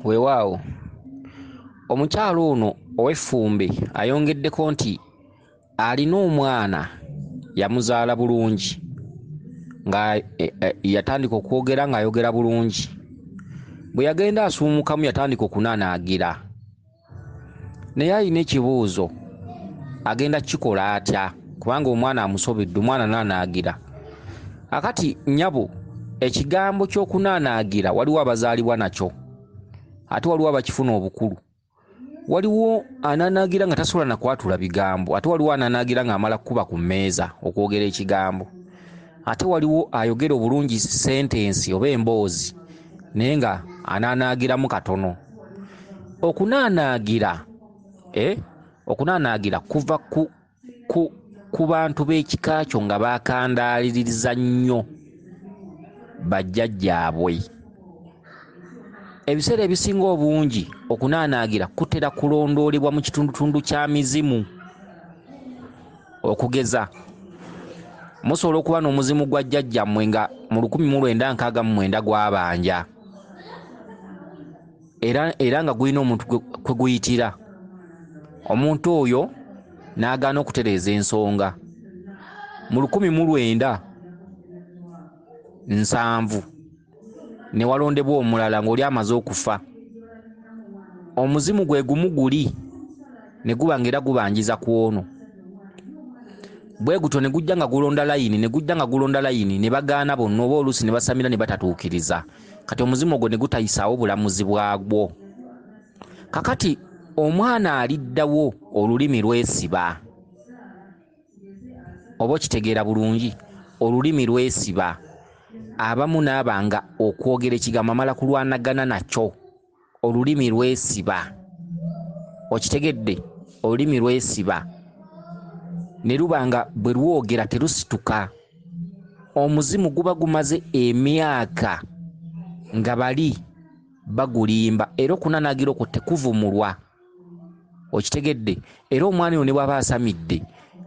Weewaawo omukyalo ono ow'effumbe ayongeddeko nti alina omwana yamuzaala bulungi nga yatandika okwogera ng'ayogera bulungi. Bwe yagenda asuumukamu yatandika okunaanaagira, naye alina ekibuuzo, agenda kukikola atya? Kubanga omwana amusobedde, omwana naanaagira. Akati nnyabo, ekigambo ky'okunaanaagira waliwo abazaalibwa nakyo ate waliwo abakifuna obukulu. Waliwo anaanaagira nga tasobola na kwatula bigambo, ate waliwo anaanaagira ng'amala kukuba ku mmeeza okwogera ekigambo, ate waliwo ayogera obulungi sentensi oba emboozi naye nga anaanaagiramu katono. Okunaanaagira kuva ku bantu b'ekika kyo nga baakandaaliriza nnyo bajjajjaabwe. Ebiseera ebisinga obungi okunaanaagira kutera kulondoolebwa mu kitundutundu kya mizimu. Okugeza, musobola okuba n'omuzimu gwa jjajjammwe nga mu 1969 gwabanja era nga gulina omuntu kwe guyitira. Omuntu oyo n'agaana okutereeza ensonga. Mu 1970 ne walondebwa omulala ng'oli amaze okufa. Omuzimu gwe gumu guli ne guba ng'era gubanjiza ku ono. Bwe gutyo ne gujja nga gulonda layini ne bagaana bonna, oba oluusi ne basamira ne batatuukiriza. Kati omuzimu ogwo ne gutayisaawo bulamuzi bwagwo. Kakati omwana aliddawo olulimi lwesiba. Oba okitegeera bulungi? Olulimi lwesiba. Abamu n'abanga okwogera ekigambo amala kulwanagana nakyo. Olulimi lwesiba. Okitegedde? Olulimi lwesiba. Ne lubanga bwe lwogera terusituka. Omuzimu guba gumaze emyaka nga bali bagulimba, era okunaanaagira okwo tekuvumulwa. Okitegedde? Era omwana oyo ne bw'aba asamidde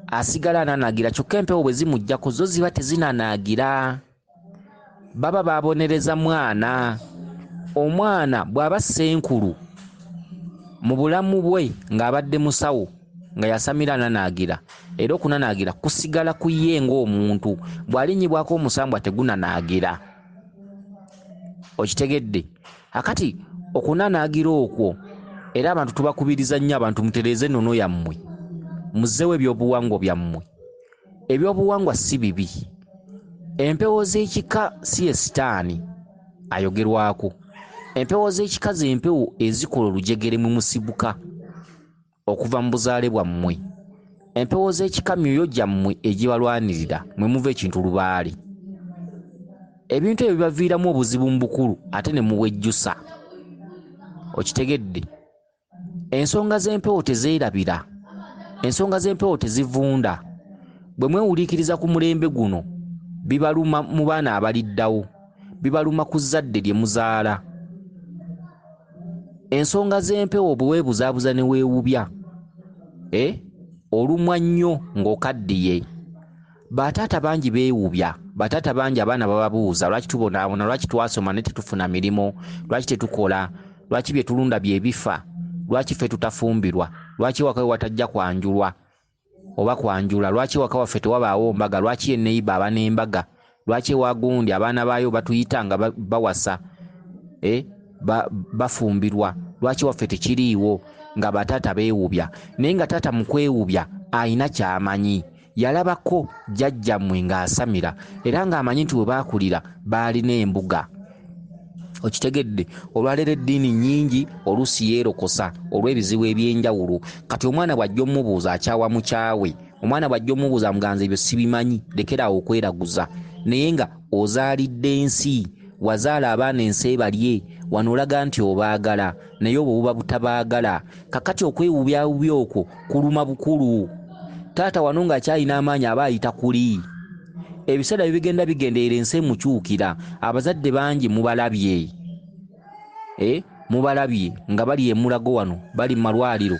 asigala anaanaagira, kyokka empewo bwe zimuggyako zo ziba tezinaanaagira. Baba babonereza mwana. Omwana bw'aba ssenkulu mu bulamu bwe ng'abadde musawo nga yasamira anaanaagira, era okunaanaagira kusigala ku ye ng'omuntu. Bw'alinnyibwako omusambwa tegunaanaagira. Okitegedde? Akati okunaanaagira okwo era abantu tubakubiriza nnyo abantu mutereeze ennono yammwe, muzzeewo ebyobuwangwa byammwe. Ebyobuwangwa si bibi. Empewo z'ekika si ye sitaani ayogerwako. Empewo z'ekika z'empewo ezikola olujegere mwe musibuka okuva mu buzaale bwammwe. Empewo z'ekika myoyo gyammwe egibalwanirira mwe muva ekintu lubaale. Ebintu ebyo bibaviiramu obuzibu mu bukulu ate ne muwejjusa. Okitegedde? Ensonga z'empewo tezeerabira. Ensonga z'empewo tezivunda. Bwe mwewuliikiriza ku mulembe guno bibaluma mu baana abaliddawo, bibaluma ku zzadde lye muzaala. Ensonga z'empewo bwe weebuzaabuza ne weewubya, olumwa nnyo ng'okaddiye. Bataata bangi beewubya, bataata bangi abaana bababuuza, lwaki tubonaabona, lwaki twasoma ne tetufuna mirimu, lwaki tetukola, lwaki bye tulunda bye bifa, lwaki ffe tutafumbirwa, lwaki waka we watajja kwanjulwa oba kwanjula, lwaki waka waffe tewabaawo mbaga, lwaki ye neyiba aba n'embaga, lwaki ewagundi abaana baayo batuyita nga bawasa bafumbirwa, lwaki waffe tekiriiwo, nga bataata beewubya. Naye nga taata mu kwewubya ayina ky'amanyi. Yalabako jjajjammwe ng'asamira era ng'amanyi nti we baakulira baalina embuga. Okitegedde? Olwaleero eddiini nnyingi oluusi yeerokosa olw'ebizibu eby'enjawulo. Kati omwana bw'ajja omubuuza akyawa mukyawe, omwana bw'ajja omubuuza muganza ebyo sibimanyi, lekeraawo okweraguza. Naye nga ozaalidde ensi, wazaala abaana ensi ebalye, wano olaga nti obaagala naye obwo buba butabaagala. Kakati okwewubyawubya okwo kuluma bukulu. Taata wano ng'akyalina amaanyi aba ayita kuli. Ebiseera bigenda bigenderera ensi emukyukira. Abazadde bangi mubalabye. Mubalabye nga bali emulago wano, bali mu malwaliro.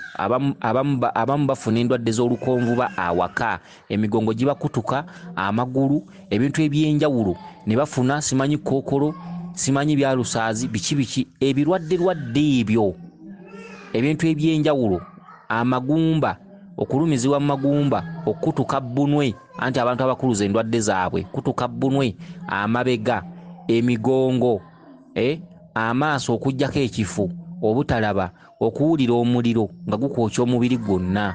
Abamu bafuna endwadde z'olukonvuba awaka, emigongo gibakutuka, amagulu, ebintu eby'enjawulo ne bafuna simanyi kookolo, simanyi byalusaazi biki ebirwadde ebyo ebintu ebyenjawulo, amagumba, okulumizibwa mu magumba, okutuka bbunwe, anti abantu abakuluza endwadde zaabwe, kutuka bbunwe, amabega, emigongo, amaaso okujjako ekifu, obutalaba, okuwulira omuliro nga gukwokya omubiri gwonna,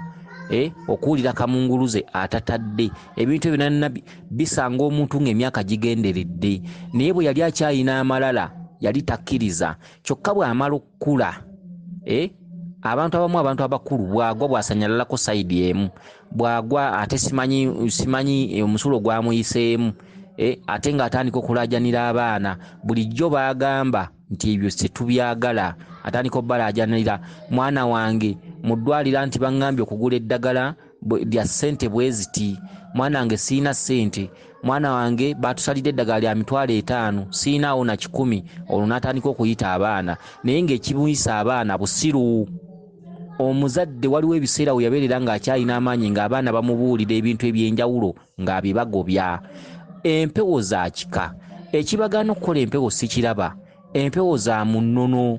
okuwulira kamunguluze atatadde. Ebintu ebyo byonna bisanga omuntu ng'emyaka gigenderedde, naye bwe yali akyayina amalala yali takkiriza. Kyokka bw'amala okukula, abantu abamu, abantu abakulu, bwagwa bwasanyalalako sayidi emu, bwagwa ate simanyi omusulo gwamuyiseemu, ate ng'atandika okulaajanira abaana. Bulijjo bagamba nti ebyo tetubyagala, atandika obbalaajanira. Mwana wange mu ddwaliro anti baŋŋambye okugula eddagala lya ssente bwe ziti, mwana wange siina ssente, mwana wange batusalidde eddagala lya $5,000 siinaawo na 10. Olwo n'atandika okuyita abaana, naye ng'ekimuyisa abaana busiru. Omuzadde waliwo ebiseera we yabeerera ng'akyalina amaanyi ng'abaana bamubuulira ebintu ebyenjawulo ng'abibagobya. Empewo za kika, ekibagaana okukola empewo sikiraba. Empewo za munono,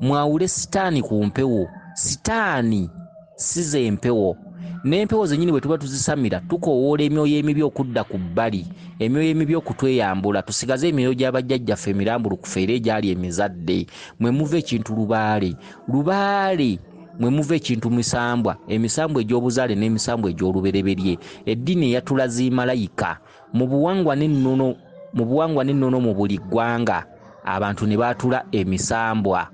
mwawule sitaani ku mpewo. Sitaani si ze empewo. N'empewo zennyini bwe tuba tuzisamira tukoowoola emyoyo emibi okudda ku bbali, emyoyo emibi okutweyambula, tusigaze emyoyo gy'abajjajjaffe emirambulukufu era egyali emizadde. Mwe muva ekintu lubaale, mwe muva ekintu misambwa, emisambwa egy'obuzaale n'emisambwa egy'olubereberye. Eddiini eyatulaze malayika mu buwangwa n'ennono mu buli ggwanga, abantu ne baatula emisambwa.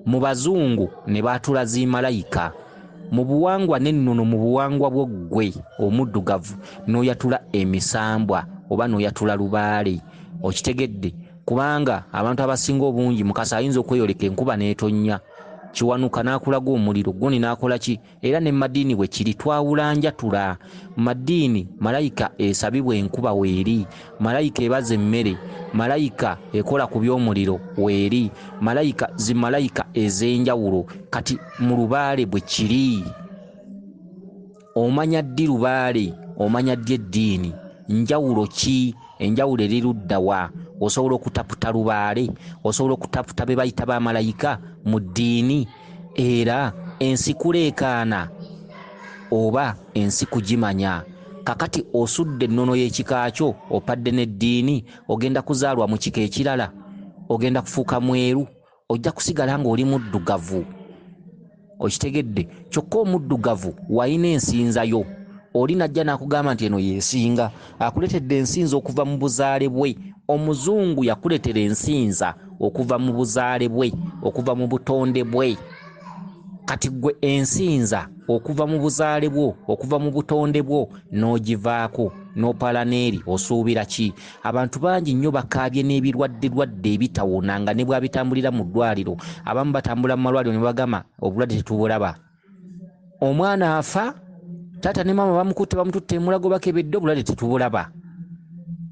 Mu bazungu ne baatulaze malayika. Mu buwangwa n'ennono, mu buwangwa bw'oggwe omuddugavu n'oyatula emisambwa oba n'oyatula lubaale. Okitegedde? Kubanga abantu abasinga obungi Mukasa ayinza okweyoleka enkuba n'etonnya, kiwanuka n'akulaga omuliro, guni n'akola ki? Era ne madiini bwe kiri, twawulanjatula. Madiini malayika esabibwa enkuba weeri, malayika ebaza emmere, malayika ekola ku by'omuliro weeri, malayika zimalayika ez'enjawulo. Kati mu lubaale bwe kiri, omanya ddi lubaale, omanya ddi eddiini? Njawulo ki? Enjawulo eri ludda wa? Osobola okutaputa lubaale, osobola okutaputa be bayita bamalayika mu ddiini? Era ensi kuleekaana oba ensi kugimanya. Kakati osudde ennono y'ekika kyo, opadde n'eddiini, ogenda kuzaalwa mu kika ekirala, ogenda kufuuka mweru, ojja kusigala ng'oli muddugavu. Okitegedde? Kyokka omuddugavu wayina ensinzayo. Oli najja n'akugamba nti eno yeesinga, akuletedde ensinza okuva mu buzaale bwe. Omuzungu yakuletera ensinza okuva mu buzaale bwe, okuva mu butonde bwe. Kati gwe ensinza okuva mu buzaale bwo, okuva mu butonde bwo n'ogivaako n'opala n'eri, osuubira ki? Abantu bangi nnyo bakaabye n'ebirwadde ebitawona nga ne bwabitambulira mu ddwaliro. Abamu batambula mu malwaliro ne bagamba obulwadde tetubulaba. Omwana afa, taata ne maama bamukutte bamututte emulago bakebedde, obulwadde tetubulaba.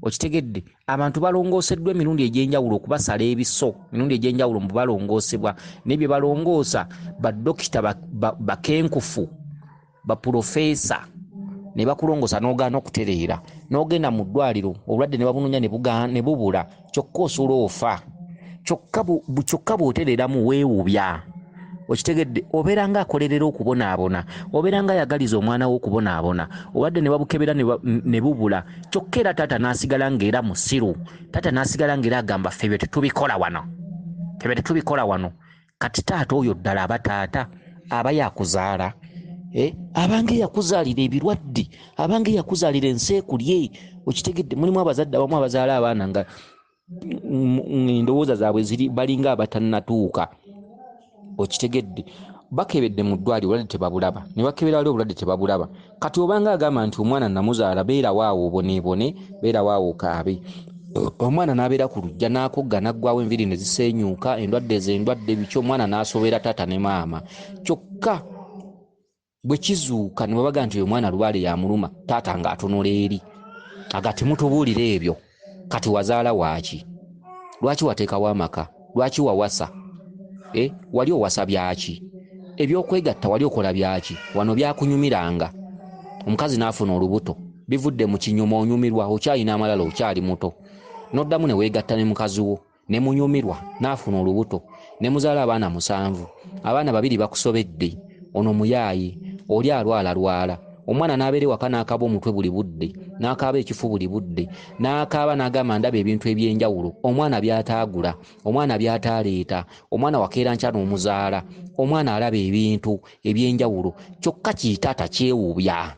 Okitegedde? Abantu balongooseddwa emirundi egy'enjawulo okubasala ebiso, emirundi egy'enjawulo mu balongoosebwa. N'ebyo balongoosa baddokita bakenkufu, bapulofeesa, ne bakulongoosa n'ogaana okutereera, n'ogenda mu ddwaliro obulwadde ne babunonya ne bubula, kyokka osula ofa. Kyokka bw'otereeramu weewubya. Okitegedde? Obeera ng'akolerera okubonaabona, obeera ng'ayagaliza omwana we okubonaabona, obadde ne babukebera ne bubula. Kyokka era taata n'asigala ng'era musiru, taata n'asigala ng'era agamba ffe ebyo tetubikola wano. Kati taata oyo ddala aba taata, aba yakuzaala, abange yakuzaalira ebirwadde, abange yakuzaalira enseekulye. Okitegedde? Mulimu abazadde abamu abazaala abaana nga endowooza zaabwe balinga abatannatuuka. Okitegedde? Bakebedde mu ddwaliro obulwadde tebabulaba, ne bakebera wali obulwadde tebabulaba. Kati obanga agamba nti omwana namuzaala, beera waawo oboneebone, beera waawo okaabe. Omwana n'abeera ku lujja n'akogga n'aggwawo, enviiri ne zisenyuuka, endwadde biki, omwana n'asobera taata ne maama. Kyokka bwe kizuuka ne babaga nti omwana lubaale yamuluma, taata ng'atunula eri aga temutubuulira ebyo. Kati wazaala waaki? Lwaki wateekawo amaka? Lwaki wawasa? Wali owasa byaki? Ebyokwegatta wali okola byaki? Wano byakunyumiranga. Omukazi n'afuna olubuto, bivudde mu kinyuma, onyumirwa, okyalina amalala, okyali muto, n'oddamu ne weegatta ne mukazi wo. ne munyumirwa n'afuna olubuto ne muzaala abaana 7 abaana 2 bakusobedde ono muyaayi oli alwala omwana n'abeera waka n'akaaba omutwe buli budde n'akaaba ekifu buli budde n'akaaba n'agamba ndaba ebintu ebyenjawulo omwana byataagula omwana byataleeta omwana wakeera nkya n'omuzaala omwana alaba ebintu ebyenjawulo kyokka kiitaata kyewuubya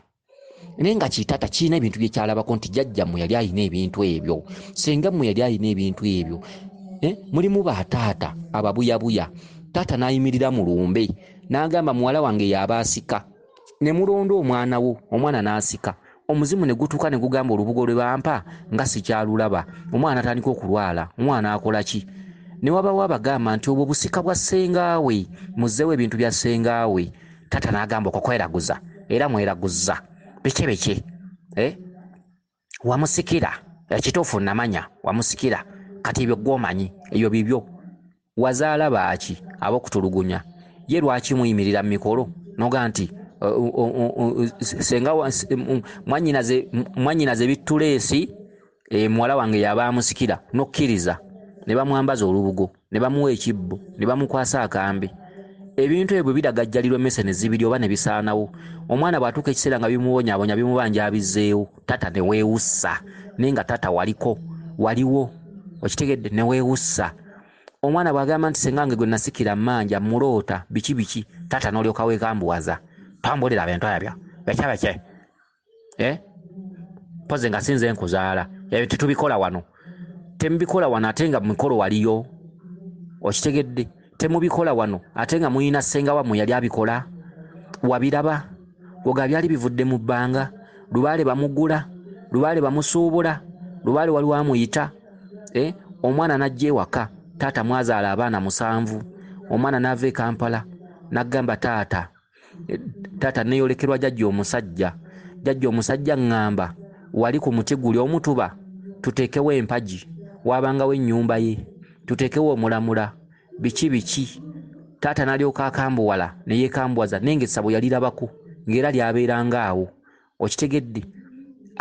naye nga kiitaata kirina ebintu bye kyalabako nti jjajjammwe yali alina ebintu ebyo sengammwe yali alina ebintu ebyo. Mulimu bataata ababuyabuya taata n'ayimirira mu lumbe n'agamba muwala wange yaaba asika ne mulonda omwana wo omwana n'asika omuzimu ne gutuuka ne gugamba olubugo lwe bampa nga sikyalulaba omwana atandika okulwala omwana akola ki ne wabawo abagamba nti obwo busika bwa ssengaawe muzzeewo ebintu bya ssengaawe taata n'agamba okukweraguza era mweraguzza beke wamusikira ekituufu namanya wamusikira kati ebyo gw'omanyi ebyo bibyo wazaala baaki ab'okutulugunya ye lwaki muyimirira mu mikolo noga nti senga mwannyinaze bittuleesi muwala wange yaba amusikira nokkiriza ne bamwambaza olubugo ne bamuwa ekibbo ne bamukwasa akambe ebintu ebyo bidagajjalirwa emmese ne zibiri oba ne bisaanawo omwana bw'atuuka ekiseera nga bimubonyabonya bimubanjabizzeewo tata ne weewussa naye nga tata waliwo okitegedde ne weewussa omwana bw'agamba nti sengange gwe nasikira mmanja muloota biki tata n'olyoka weekambuwaza pambolera abintu ebyo beke poze nga sinze nkuzaala ebyo tetubikola wano temubikola wano ate nga mumikolo waliyo okitegedde temubikola wano ate nga muyina ssenga wammwe yali abikola wabiraba oga byali bivudde mu bbanga lubaale bamugula lubaale bamusuubula lubaale wali wamuyita omwana n'ajja ewaka taata mwazaala abaana 7 omwana n'ava e Kampala n'agamba taata neeyolekerwa jjajja omusajja ngamba wali ku muti guli omutuba tuteekewo empagi wabangawo ennyumba ye tuteekewo omulamula biki taata n'alyoka akambuwala ne yeekambuwaza naye ng'essabo yalirabako ng'era lyabeeranga awo okitegedde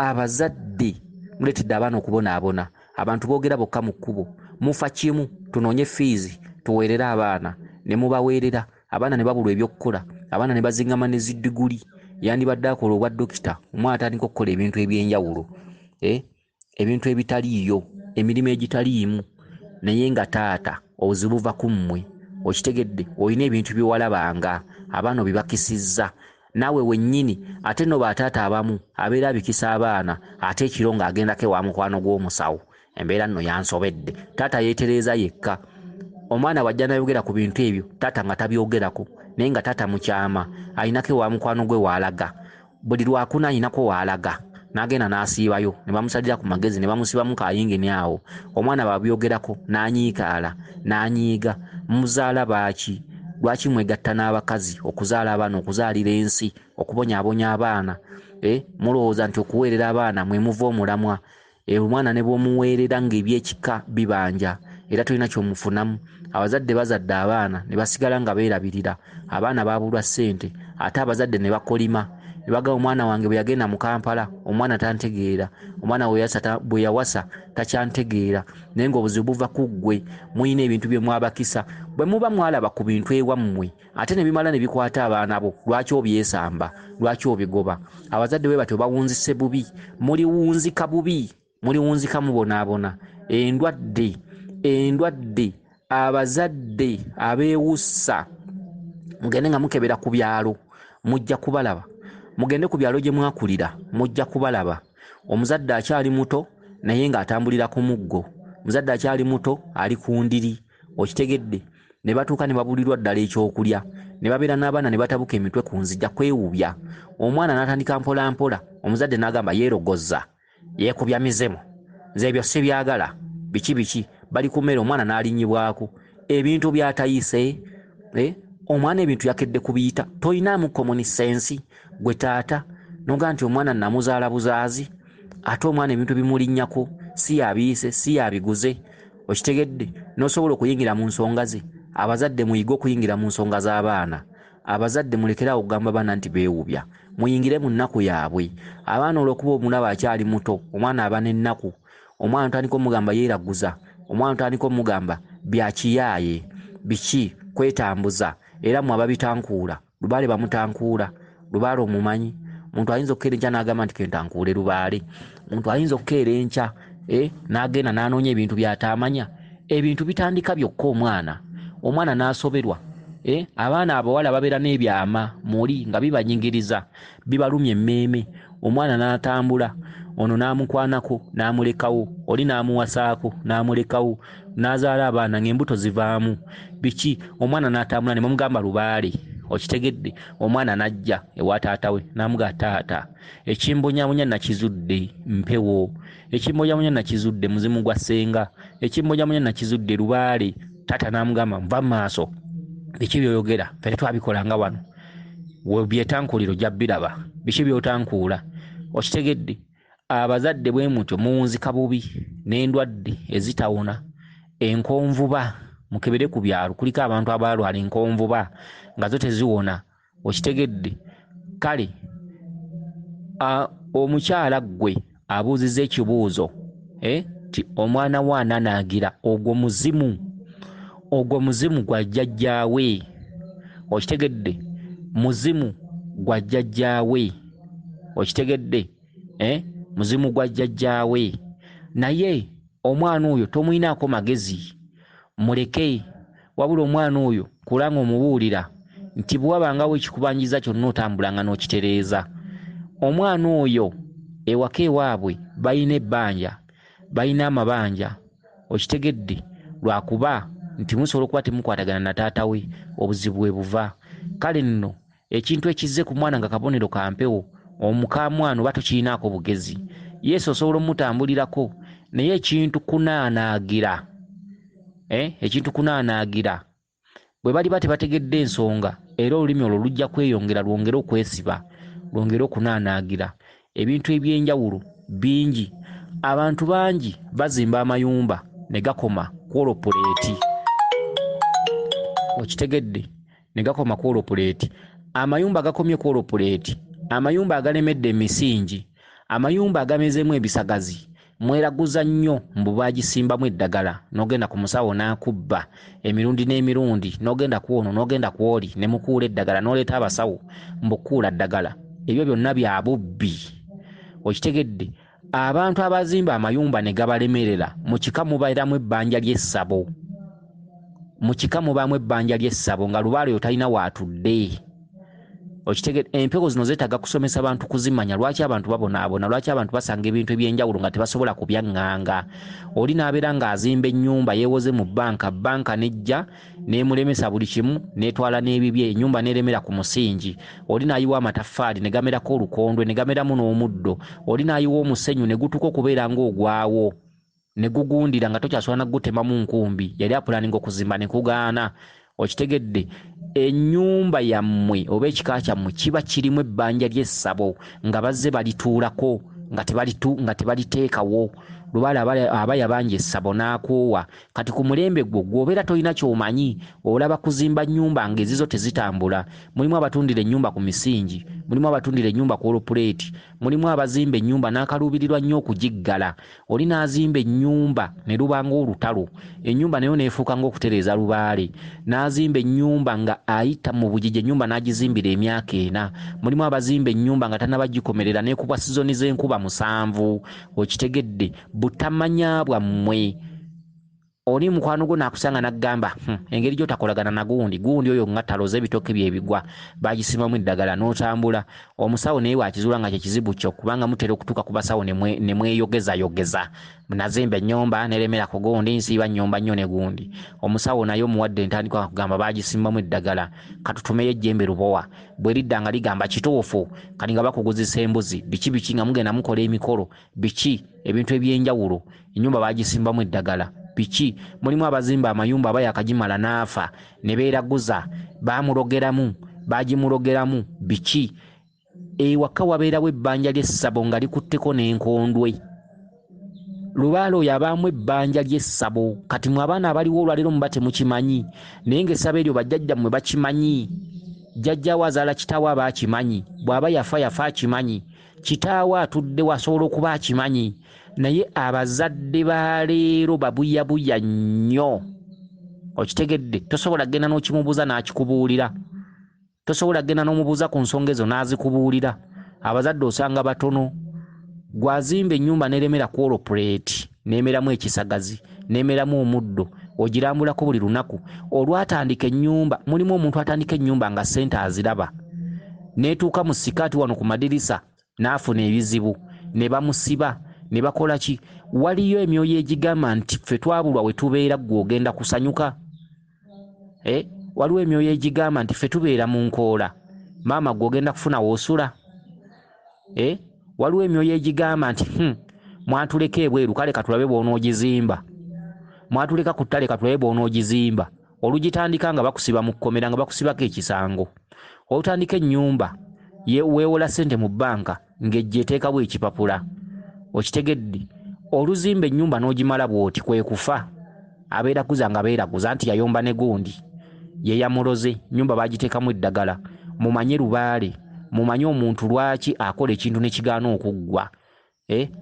abazadde muleetedde abaana okubonaabona abantu boogera bokka mu kkubo mufa kimu tunoonye fiizi tuweerere abaana ne mubaweerera abaana ne babulwa ebyokkola abaana ne bazingama ne ziddiguli yandibadde akola obwa dokita omwana atandika okukola ebintu ebyenjawulo ebintu ebitaliiyo emirimu egitaliimu naye nga taata obuzibu buva ku mmwe okitegedde olina ebintu byewalabanga abaana obibakisizza naawe wennyini ate no bataata abamu abeera abikisa abaana ate ekiro ng'agendako ewa mukwano gw'omusawo embeera nno yansobedde taata yeetereeza yekka omwana wajja nayogera ku bintu ebyo taata nga tabyogerako naye nga taata mukyama alinako ewa mukwano gwe waalaga buli lwakuna alinako waalaga n'agenda n'asiibayo ne bamusalira ku magezi ne bamusibamu kayingini awo omwana babyogerako n'anyiikaala n'anyiiga muzaala baaki lwaki mwegatta n'abakazi okuzaala abaana okuzaalira ensi okubonyaabonya abaana mulowooza nti okuweerera abaana mwe muva omulamwa omwana ne bw'omuweerera ng'ebyekika bibanja era tolina ky'omufunamu abazadde bazadde abaana ne basigala nga beerabirira abaana baabulwa ssente ate abazadde ne bakolima ne bagamba omwana wange bwe yagenda mu Kampala omwana tantegeera omwana bwe yawasa takyantegeera naye ng'obuzibu buva ku ggwe muyina ebintu bye mwabakisa bwe muba mwalaba ku bintu ewammwe ate ne bimala ne bikwata abaana bo lwaki obyesamba lwaki obigoba abazadde bwe batyo bawunzise bubi muliwunzika bubi muliwunzika mubonaabona endwadde abazadde abeewussa mugende nga mukebera ku byalo mujja kubalaba mugende ku byalo gye mwakulira mujja kubalaba omuzadde akyali muto naye ng'atambulira ku muggo omuzadde akyali muto ali ku ndiri okitegedde ne batuuka ne babulirwa ddala ekyokulya ne babeera n'abaana ne batabuka emitwe ku nzijja kwewuubya omwana n'atandika mpola mpola omuzadde n'agamba yeerogozza yeekubya mizemo nze ebyo si byagala biki bali ku mmere omwana n'alinyibwako ebintu byatayise omwana ebintu yakedde kubiyita tolinaamu common sense gwe taata noga nti omwana namuzaala buzaazi ate omwana ebintu bimulinnyako si yabiyise si yabiguze okitegedde n'osobola okuyingira mu nsonga ze abazadde muyige okuyingira mu nsonga z'abaana abazadde mulekerawo okugamba baana nti beewubya muyingire mu nnaku yaabwe abaana olw'okuba omulaba akyali muto omwana aba n'ennaku omwana otandika omugamba yeeraguza omwana tandika omugamba byakiyaaye biki kwetambuza era mwaba bitankuula lubaale bamutankuula lubaale omumanyi omuntu ayinza okukeera enkya n'agamba nti kentankuule lubaale omuntu ayinza okukeera enkya n'agenda n'anoonya ebintu by'ataamanya ebintu bitandika byokka omwana n'asoberwa abaana abawala babeera n'ebyama muli nga bibanyingiriza bibalumya emmeeme omwana n'atambula ono n'amukwanako n'amulekawo oli n'amuwasaako n'amulekawo n'azaala abaana ng'embuto zivaamu biki omwana n'atambula ne mumugamba lubaale okitegedde omwana n'ajja ewa taata we n'amuga taata ekimbonyabonya nakizudde mpewo ekimbonyabonya nakizudde muzimu gwa ssenga ekimbonyabonya nakizudde lubaale taata n'amugamba nva maaso biki byoyogera ffe twabikolanga wano byetankuuliro ojja biraba biki byotankuula okitegedde abazadde bwe mutyo muwunzika bubi n'endwadde ezitawona enkonvuba mukebere ku byalo kuliko abantu abalwala enkonvuba nga zo teziwona okitegedde kale omukyala gwe abuuziza ekibuuzo ti omwana we onanagira ogwo muzimu gwa jjajjaawe okitegedde muzimu gwa jjajjaawe okitegedde muzimu gwa jjajjaawe naye omwana oyo tomuyinaako magezi muleke wabula omwana oyo kulanga omubuulira nti bwe wabangawo ekikubanjiza kyonna otambulanga n'okitereeza omwana oyo ewaka ewaabwe balina ebbanja balina amabanja okitegedde lwakuba nti musobola okuba temukwatagana na taata we obuzibu bwe buva kale nno ekintu ekizze ku mwana nga kabonero ka mpewo omukamwana oba tokirinaako bugezi yesu osobola omutambulirako naye ekintu kunaanaagira bwe baliba tebategedde ensonga era olulimi olwo lujja kweyongera lwongere okwesiba lwongere okunaanaagira ebintu ebyenjawulo bingi abantu bangi bazimba amayumba ne gakoma kwolopuleeti okitegedde ne gakoma kwolopuleeti amayumba gakomye kwolopuleeti amayumba agalemedde emisingi amayumba agamezeemu ebisagazi mweraguza nnyo mbu baagisimbamu eddagala n'ogenda ku musawo n'akubba emirundi n'emirundi n'ogenda ku ono n'ogenda ku oli ne mukuula eddagala n'oleeta abasawo mbukuula ddagala ebyo byonna bya bubbi okitegedde abantu abazimba amayumba ne gabalemerera mu kika mubairamu ebbanja ly'essabo nga lubaale oyo talina waatudde okitegedde empewo zino zeetaaga kusomesa bantu kuzimanya lwaki abantu babonaabona lwaki abantu basanga ebintu ebyenjawulo nga tebasobola kubyaŋŋanga oli n'abeera ng'azimba ennyumba yeewoze mu banka nejja n'emulemesa buli kimu n'etwala n'ebibye ennyumba n'eremera ku musingi oli n'ayiwa amataffaali ne gamerako olukondwe ne gameramu n'omuddo oli n'ayiwa omusenyu ne gutuka okubeera ng'ogwawo ne gugundira nga tokyasobola nagutemamu nkumbi yali apulaninga okuzimba ne kugaana okitegedde ennyumba yammwe oba ekika kyammwe kiba kirimu ebbanja ly'essabo nga bazze balituulako nga tebaliteekawo lubaale aba yabanja essabo n'akoowa kati ku mulembe gwo gw'obeera tolina ky'omanyi olaba kuzimba nnyumba ng'ezizo tezitambula mulimu abatundira ennyumba ku misingi mulimu abatundira ennyumba ku olupuleeti mulimu abazimba ennyumba n'akaluubirirwa nnyo okugiggala oli n'azimba ennyumba ne lubanga olutalo ennyumba nayo neefuuka ng'okutereeza lubaale n'azimba ennyumba nga ayita mu bugigi ennyumba n'agizimbira emyaka 4 mulimu abazimba ennyumba nga tannabagikomerera n'ekubwa sizoni z'enkuba 7 okitegedde butamanya bwammwe oli mukwano gwo naakusanga n'agamba engeri gy'otakolagana na gundi oyo nga taloze ebitooke byebigwa bagisimbamu eddagala n'otambula omusawo naye wakizuula nga kyekizibu kyo kubanga mutera okutuuka ku basawo ne mweyogezayogeza nazimba ennyumba neremera ku gundi nsiiba nnyumba nnyo ne gundi omusawo naye omuwadde entandikwa kugamba bagisimbamu eddagala katutumeyo ejjembe lubowa bwe lidda nga ligamba kituufu kati nga bakuguzisa embuzi biki nga mugenda mukola emikolo biki ebintu ebyenjawulo ennyumba bagisimbamu eddagala biki mulimu abazimba amayumba aba yakagimala n'afa ne beeraguza bagimulogeramu biki ewaka wabeerawo ebbanja ly'essabo nga likutteko n'enkondwe lubaale oyo abaamu ebbanja ly'essabo kati mwe abaana abaliwo olwaleero muba temukimanyi naye ng'essabo eryo bajjajjammwe bakimanyi jjajjaawo azaala kitaawo aba akimanyi bw'aba yafa akimanyi kitaawe atudde wasobola okuba akimanyi naye abazadde ba leero babuyabuya nnyo. Okitegedde, tosobola genda n'okimubuuza n'akikubuulira, tosobola genda n'omubuuza ku nsonga ezo n'azikubuulira. Abazadde osanga batono. Gwazimba ennyumba n'eremera kwolopuleti n'emeramu ekisagazi n'emeramu omuddo ogirambulako buli lunaku. Olwatandika ennyumba, mulimu omuntu atandika ennyumba nga ssente aziraba, n'etuuka mu sikaati wano ku madirisa n'afuna ebizibu, ne bamusiba ne bakola ki? Waliyo emyoyo egigamba nti ffe twabulwa we tubeera ggwe ogenda kusanyuka. Waliwo emyoyo egigamba nti ffe tubeera mu nkoola, maama ggwe ogenda kufuna woosula. Waliwo emyoyo egigamba nti mwatuleka ebweru kale katulabe bw'onoogizimba, mwatuleka ku ttale katulabe bw'onoogizimba. Olugitandika nga bakusiba mu kkomera nga bakusibako ekisango. Olutandika ennyumba weewola ssente mu bbanka ng'ejja eteekawo ekipapula. Okitegedde, oluzimba ennyumba n'ogimala bw'oti kwe kufa. Abeeraguza nga beeraguza nti yayomba ne gundi, ye yamuloze, ennyumba baagiteekamu eddagala. Mumanye lubaale, mumanye omuntu lwaki akola ekintu ne kigaana okuggwa.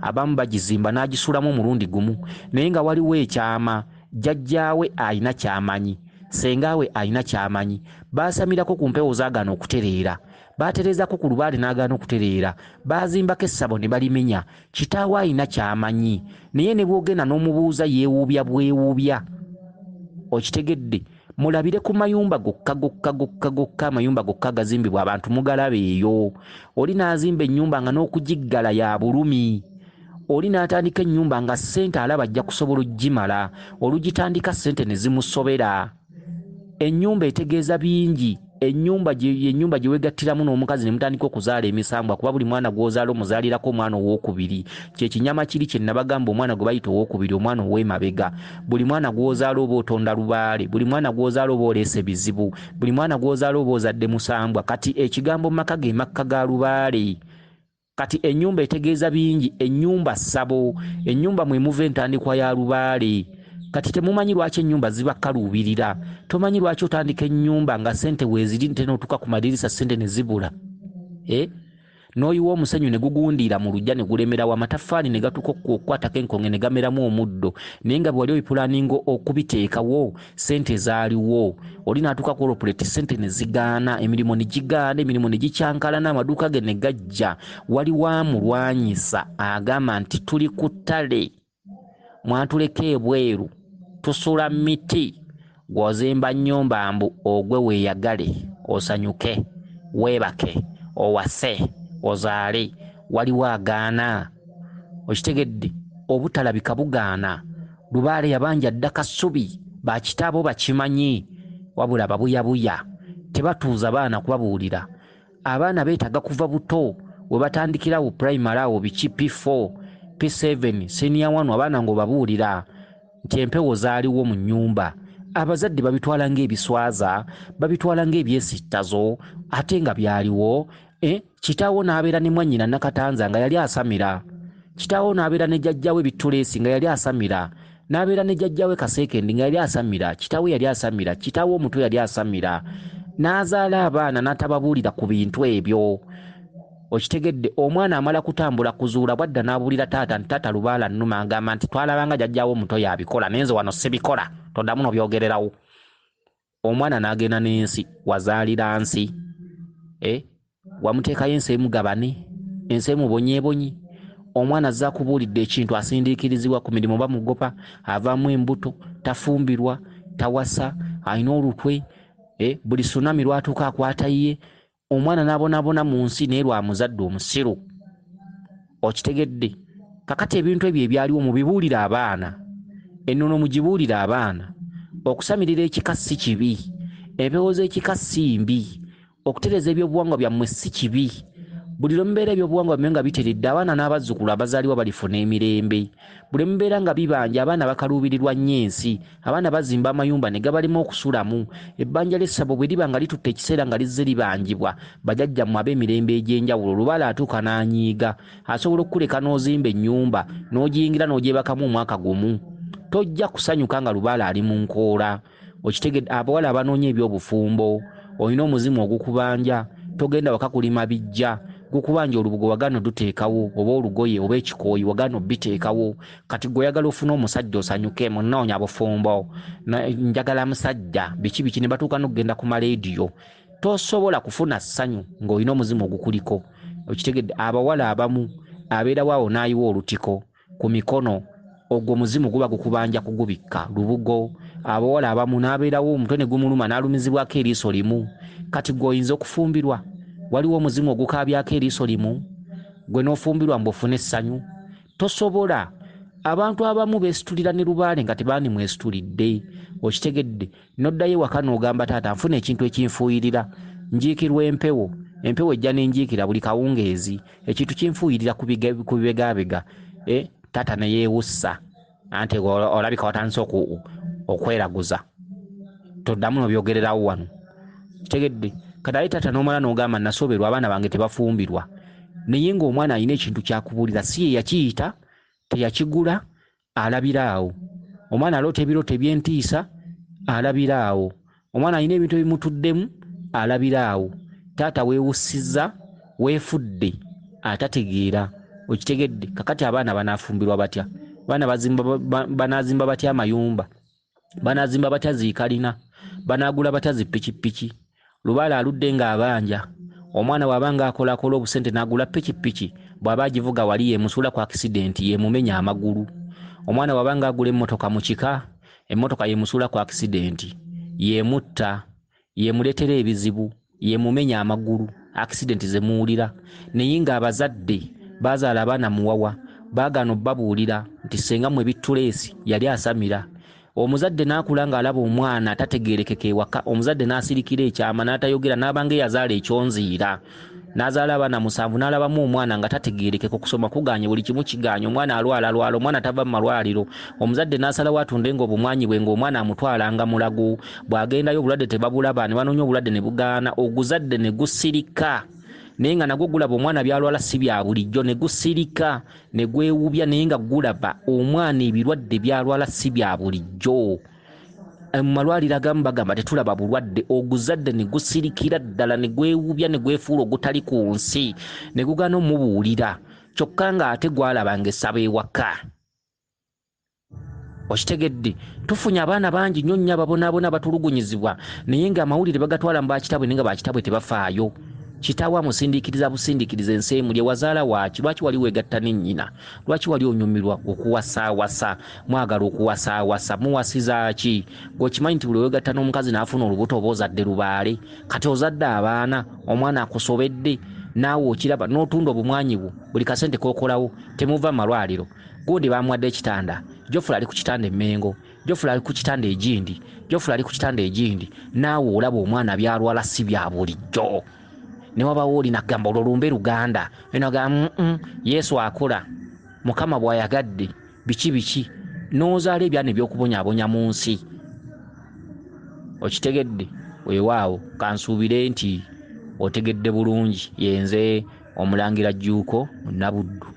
Abamu bagizimba n'agisulamu omulundi gumu, naye nga waliwo ekyama. Jjajjaawe alina kyamanyi, sengaawe alina kyamanyi. Baasamirako ku mpewo zaagaana okutereera, baatereezako ku lubaale n'agaana okutereera, baazimbako essabo ne balimenya. Kitaawe alina kyamanyi, naye ne bw'ogenda n'omubuuza yeewuubya bwewuubya. Okitegedde, mulabire ku mayumba gokka amayumba gokka gazimbibwa abantu mugalaba eyo. Oli n'azimba ennyumba nga n'okugiggala ya bulumi. Oli n'atandika ennyumba nga ssente alaba ajja kusobola oggimala, olugitandika ssente ne zimusobera. Ennyumba etegeeza bingi. Ennyumba gye weegattiramu n'omukazi ne mutandika okuzaala emisambwa, kuba buli mwana gw'ozaala omuzaalirako omwana owookubiri. Kye kinyama kiri kye nabagamba, omwana gwe bayita owookubiri, omwana ow'emabega. Buli mwana gw'ozaala oba otonda lubaale, buli mwana gw'ozaala oba oleese bizibu, buli mwana gw'ozaala oba ozadde musambwa. Kati ekigambo maka ge makka ga lubaale. Kati ennyumba etegeeza bingi. Ennyumba ssabo, ennyumba mwe muva entandikwa ya lubaale. Kati temumanyi lwaki ennyumba zibakaluubirira. Tomanyi lwaki otandika ennyumba nga ssente weeziri nte n'otuuka ku madirisa ssente ne zibula. N'oyiwa omusenyu ne gugundiira mu lujja ne gulemerawo, amataffaali ne gatuuka okukwatako enkonge ne gameramu omuddo. Naye nga bwe wali obipulaaninga okubiteekawo, ssente zaaliwo. Oli n'atuuka ku olopuleti, ssente ne zigaana, emirimu ne gigaana, emirimu ne gicyankalana, amaduuka ge ne gajja. Waliwo amulwanyisa agamba nti tuli ku ttale, mwatuleka ebweru, tusula miti. Gw'ozimba nnyumba mbu ogwe weeyagale, osanyuke, weebake, owase, ozaale. Waliwo agaana. Okitegedde, obutalabika bugaana. Lubaale yabanja dda kasubi, bakitaabo bakimanyi, wabula babuyabuya. Tebatuuza baana kubabuulira. Abaana beetaaga kuva buto, we batandikirawo primary awo biki P4, P7, senior 1, abaana ng'obabuulira nti empewo zaaliwo mu nnyumba. Abazadde babitwala ng'ebiswaza, babitwala ng'ebyesittazo, ate nga byaliwo. Kitaawo n'abeera ne mwannyina Nakatanza nga yali asamira. Kitaawo n'abeera ne jjajjawe Bittuleesi nga yali asamira. N'abeera ne jjajjawe Kaseekendi nga yali asamira. Kitaawe yali asamira. Kitaawe omuto yali asamira. N'azaala abaana n'atababuulira ku bintu ebyo. Okitegedde, omwana amala kutambula kuzuula bwadda n'abuulira taata nti taata lubaala nnuma, agamba nti twalabanga jjajjaawe omuto yabikola naye nze wano sibikola, toddamu n'obyogererawo. Omwana n'agenda n'ensi, wazaalira nsi. Wamuteekayo ensi emugabane, ensi emubonyeebonyi. Omwana azza kubuulidde ekintu asindiikirizibwa ku mirimu bamugopa, avaamu embuto, tafumbirwa, tawasa, alina olutwe. Buli tsunami lwatuuka akwata ye. Omwana n'abonaabona mu nsi naye lwa muzadde omusiru. Okitegedde, kakati ebintu ebyo ebyaliwo mubibuulire abaana, ennono mugibuulire abaana. Okusamirira ekika si kibi, empewo z'ekika si mbi, okutereeza ebyobuwangwa byammwe si kibi. Buli lwe mubeera ebyobuwangwa byammwe nga biteredde, abaana n'abazzukulu abazaalibwa balifuna emirembe. Buli mubeera nga bibanja, abaana bakaluubirirwa nnyo ensi, abaana bazimba amayumba ne gabalema okusulamu. Ebbanja ly'essabo bwe liba nga litutte ekiseera nga lizze libanjibwa, bajjajjammwe ab'emirembe egy'enjawulo, lubaala atuuka n'anyiiga. Asobola okukuleka n'ozimba ennyumba n'ogiyingira n'ogyebakamu omwaka gumu. Tojja kusanyuka nga lubaala ali mu nkoola. Okitegedde, abawala abanoonya eby'obufumbo, olina omuzimu ogukubanja, togenda waka kulima bijja, gukubanja olubugo wagano duteekawo oba olugoye oba ekikooyi wagano biteekawo kati gwe oyagala ofuna omusajja osanyuke munoonya bufumbo njagala musajja biki ne batuuka n'okugenda ku maleediyo tosobola kufuna ssanyu ng'olina omuzimu ogukuliko okitegedde abawala abamu abeerawo awo n'ayiwa olutiko ku mikono ogwo muzimu guba gukubanja kugubikka lubugo abawala abamu n'abeerawo omutwe ne gumuluma n'alumizibwako eriiso limu kati gwe oyinza okufumbirwa waliwo omuzimu ogukabyako eriiso limu gwe n'ofumbirwa mbofune essanyu tosobola abantu abamu beesitulira ne lubaale nga tebaani mwesitulidde okitegedde noddayo ewaka n'ogamba taata nfuna ekintu ekinfuuyirira njiikirwa empewo ejja n'enjiikira buli kawungeezi ekintu kinfuuyirira ku bibegaabega taata ne yeewussa anti olabika watandise okweraguza toddamu n'obyogererawo wano kitegedde kati aye taata n'omala n'ogamba nasoberwa abaana bange tebafumbirwa naye ng'omwana alina ekintu kyakubuulira si ye yakiyita teyakigula alabira awo omwana aloota ebirooto ebyentiisa alabira awo omwana alina ebintu ebimutuddemu alabira awo taata weewussizza weefudde atategeera okitegedde kakati abaana banaafumbirwa batya abaana banaazimba batya amayumba banaazimba batya ziikalina banaagula batya zipikipiki lubaala aludde ng'abanja omwana bw'abanga akolakola obusente n'agula pikipiki bw'aba agivuga wali yemusuula ku akisidenti yemumenya amagulu omwana bw'abanga agula emmotoka mu kika emmotoka yemusuula ku akisidenti yemutta yemuleetera ebizibu yemumenya amagulu akisidenti zemuwulira naye ng'abazadde bazaala abaana muwawa baagana obbabuulira nti senga mwe bittuleesi yali asamira omuzadde n'akula ng'alaba omwana tategeerekeka ewaka omuzadde n'asirikira ekyama n'atayogera n'abanga eyazaala ekyonziira n'azaala abaana 7 n'alabamu omwana nga tategeerekeka okusoma kuganye buli kimu kiganye omwana alwala omwana tava mu malwaliro omuzadde n'asalawo atunde ng'obumwanyi bwe ng'omwana amutwalanga mulago bw'agendayo obulwadde tebabulaba ne banoonya obulwadde ne bugaana oguzadde ne gusirika naye nga nagwo gulaba omwana byalwala si bya bulijjo ne gusirika ne gwewubya naye nga gulaba omwana ebirwadde byalwala si bya bulijjo mu malwaliro agamu bagamba tetulaba bulwadde oguzadde ne gusirikira ddala ne gwewubya ne gwefuula ogutali ku nsi ne gugaana omubuulira kyokka ng'ate gwalabanga essaba ewaka okitegedde tufunye abaana bangi nnyo nnyo ababonaabona batulugunyizibwa naye ng'amawulire bagatwala mu bakitabwe naye nga bakitabwe tebafaayo kitaawe amusindiikiriza busindiikiriza ensi emu lye wazaala waaki lwaki wali weegatta ne nnyina lwaki wali onyumirwa okuwasaawasa mwagala okuwasaawasa muwasiza ki gwekimanyi nti buli weegatta n'omukazi n'afuna olubuto oba ozadde lubaale kati ozadde abaana omwana akusobedde naawe okiraba n'otunda obumwanyi bwo buli kasente kookolawo temuva mu malwaliro gundi bamuwadde ekitanda jofula ali ku kitanda emmengo jofula ali ku kitanda egindi jofula ali ku kitanda egindi naawe olaba omwana byalwala si bya bulijjo ne wabawo oli nagamba olulumbe luganda enagamba Yesu akola Mukama bw'ayagadde biki n'ozaala ebyana ebyokubonyaabonya mu nsi okitegedde weewaawo kansuubire nti otegedde bulungi yenze Omulangira Jjuuko Munabuddu.